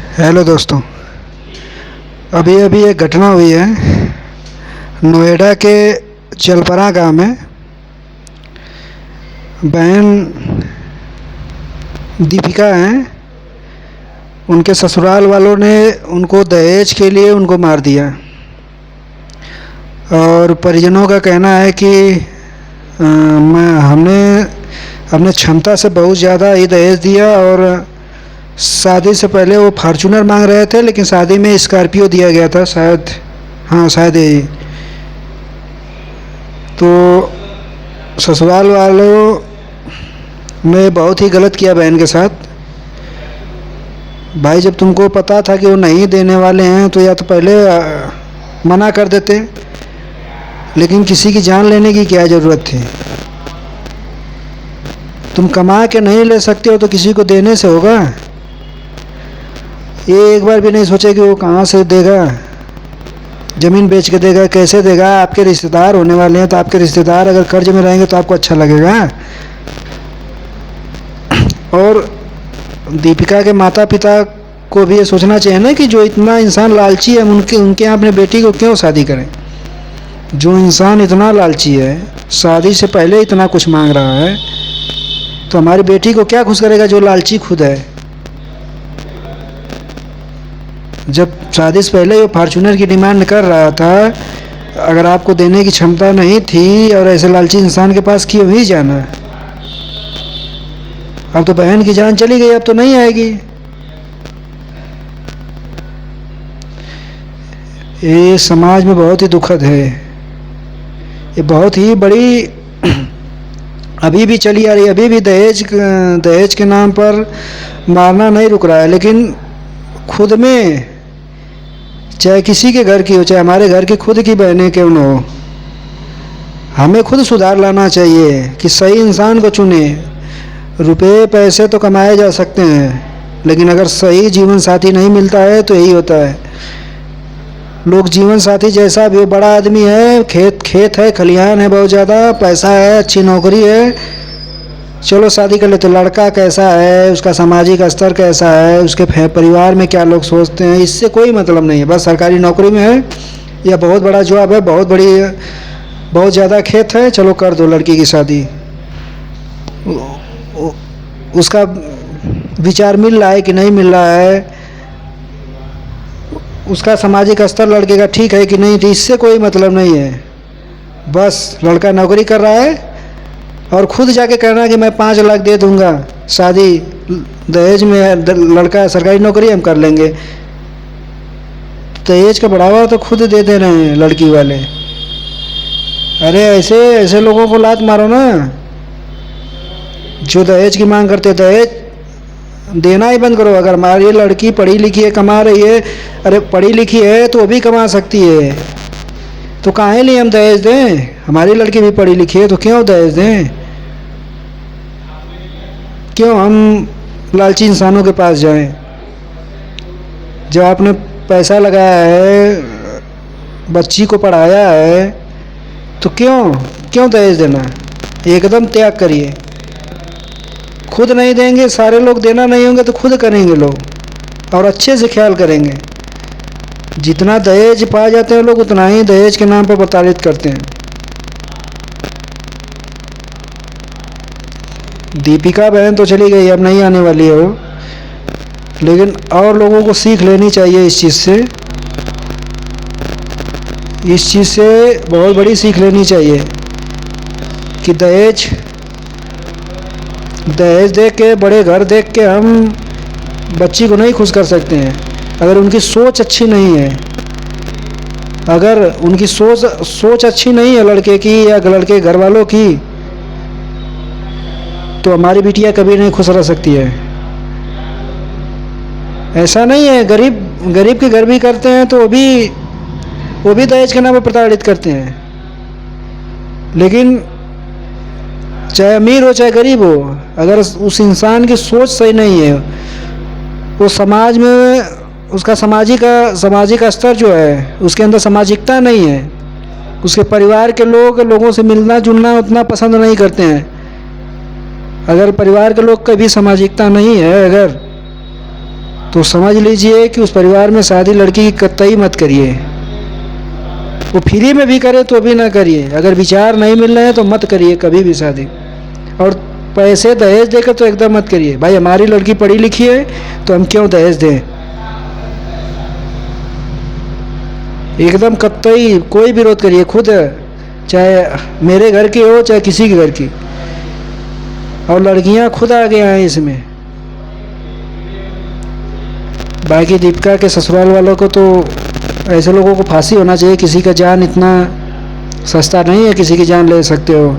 Hello दोस्तों। अभी अभी एक घटना हुई है। नोएडा के जलपरा गांव में बहन दीपिका हैं, उनके ससुराल वालों ने उनको दहेज के लिए उनको मार दिया। और परिजनों का कहना है कि हमने अपने क्षमता से बहुत ज़्यादा ही दहेज दिया और शादी से पहले वो फार्चूनर मांग रहे थे, लेकिन शादी में स्कॉर्पियो दिया गया था शायद। हाँ, शायद यही। तो ससुराल वालों ने बहुत ही गलत किया बहन के साथ। भाई, जब तुमको पता था कि वो नहीं देने वाले हैं तो या तो पहले मना कर देते, लेकिन किसी की जान लेने की क्या ज़रूरत थी। तुम कमा के नहीं ले सकते हो तो किसी को देने से होगा। ये एक बार भी नहीं सोचे कि वो कहाँ से देगा, ज़मीन बेच के देगा, कैसे देगा। आपके रिश्तेदार होने वाले हैं, तो आपके रिश्तेदार अगर कर्ज में रहेंगे तो आपको अच्छा लगेगा। और दीपिका के माता पिता को भी ये सोचना चाहिए ना कि जो इतना इंसान लालची है, उनके यहाँ अपने बेटी को क्यों शादी करें। जो इंसान इतना लालची है, शादी से पहले इतना कुछ मांग रहा है, तो हमारी बेटी को क्या खुश करेगा जो लालची खुद है। जब शादी से पहले वो फार्चूनर की डिमांड कर रहा था, अगर आपको देने की क्षमता नहीं थी और ऐसे लालची इंसान के पास क्यों ही जाना। अब तो बहन की जान चली गई, अब तो नहीं आएगी। ये समाज में बहुत ही दुखद है। ये बहुत ही बड़ी अभी भी चली आ रही है। अभी भी दहेज के नाम पर मारना नहीं रुक रहा है। लेकिन खुद में, चाहे किसी के घर की हो, चाहे हमारे घर की खुद की बहनें क्यों न हो, हमें खुद सुधार लाना चाहिए कि सही इंसान को चुने। रुपए पैसे तो कमाए जा सकते हैं, लेकिन अगर सही जीवन साथी नहीं मिलता है तो यही होता है। लोग जीवन साथी जैसा भी हो, बड़ा आदमी है, खेत है, खलिहान है, बहुत ज़्यादा पैसा है, अच्छी नौकरी है, चलो शादी कर ले। तो लड़का कैसा है, उसका सामाजिक स्तर कैसा है, उसके परिवार में क्या लोग सोचते हैं, इससे कोई मतलब नहीं है। बस सरकारी नौकरी में है या बहुत बड़ा जॉब है, बहुत ज़्यादा खेत है, चलो कर दो लड़की की शादी। उसका विचार मिल रहा है कि नहीं मिल रहा है, उसका सामाजिक स्तर लड़के का ठीक है कि नहीं, तो इससे कोई मतलब नहीं है। बस लड़का नौकरी कर रहा है और खुद जाके कहना कि मैं 5 लाख दे दूंगा, शादी दहेज में, लड़का सरकारी नौकरी हम कर लेंगे। दहेज का बढ़ावा तो खुद दे दे रहे हैं लड़की वाले। अरे ऐसे लोगों को लात मारो ना, जो दहेज की मांग करते। दहेज देना ही बंद करो। अगर हमारी लड़की पढ़ी लिखी है, कमा रही है, अरे पढ़ी लिखी है तो वो भी कमा सकती है, तो काहे लिए हम दहेज दें। हमारी लड़की भी पढ़ी लिखी है तो क्यों दहेज दें। क्यों हम लालची इंसानों के पास जाएं। जब आपने पैसा लगाया है, बच्ची को पढ़ाया है, तो क्यों दहेज देना। एकदम त्याग करिए। खुद नहीं देंगे, सारे लोग देना नहीं होंगे तो खुद करेंगे लोग, और अच्छे से ख्याल करेंगे। जितना दहेज पाए जाते हैं लोग, उतना ही दहेज के नाम पर प्रताड़ित करते हैं। दीपिका बहन तो चली गई, अब नहीं आने वाली है वो, लेकिन और लोगों को सीख लेनी चाहिए इस चीज़ से। इस चीज़ से बहुत बड़ी सीख लेनी चाहिए कि दहेज देख के, बड़े घर देख के हम बच्ची को नहीं खुश कर सकते हैं। अगर उनकी सोच अच्छी नहीं है, अगर उनकी सोच अच्छी नहीं है लड़के की या लड़के घर वालों की, तो हमारी बिटिया कभी नहीं खुश रह सकती है। ऐसा नहीं है, गरीब के घर भी करते हैं तो वो भी दहेज के नाम पर प्रताड़ित करते हैं। लेकिन चाहे अमीर हो चाहे गरीब हो, अगर उस इंसान की सोच सही नहीं है, वो समाज में उसका सामाजिक स्तर जो है, उसके अंदर सामाजिकता नहीं है, उसके परिवार के लोगों से मिलना जुलना उतना पसंद नहीं करते हैं। अगर परिवार के लोग की भी सामाजिकता नहीं है, अगर तो समझ लीजिए कि उस परिवार में शादी लड़की की कतई मत करिए। वो फ्री में भी करे तो भी ना करिए। अगर विचार नहीं मिल रहे हैं तो मत करिए कभी भी शादी। और पैसे दहेज देकर तो एकदम मत करिए। भाई हमारी लड़की पढ़ी लिखी है तो हम क्यों दहेज दें। एकदम कतई कोई विरोध करिए खुद, चाहे मेरे घर की हो चाहे किसी के घर की। और लड़कियां खुद आगे आए इसमें। बाकी दीपिका के ससुराल वालों को तो ऐसे लोगों को फांसी होना चाहिए। किसी का जान इतना सस्ता नहीं है, किसी की जान ले सकते हो।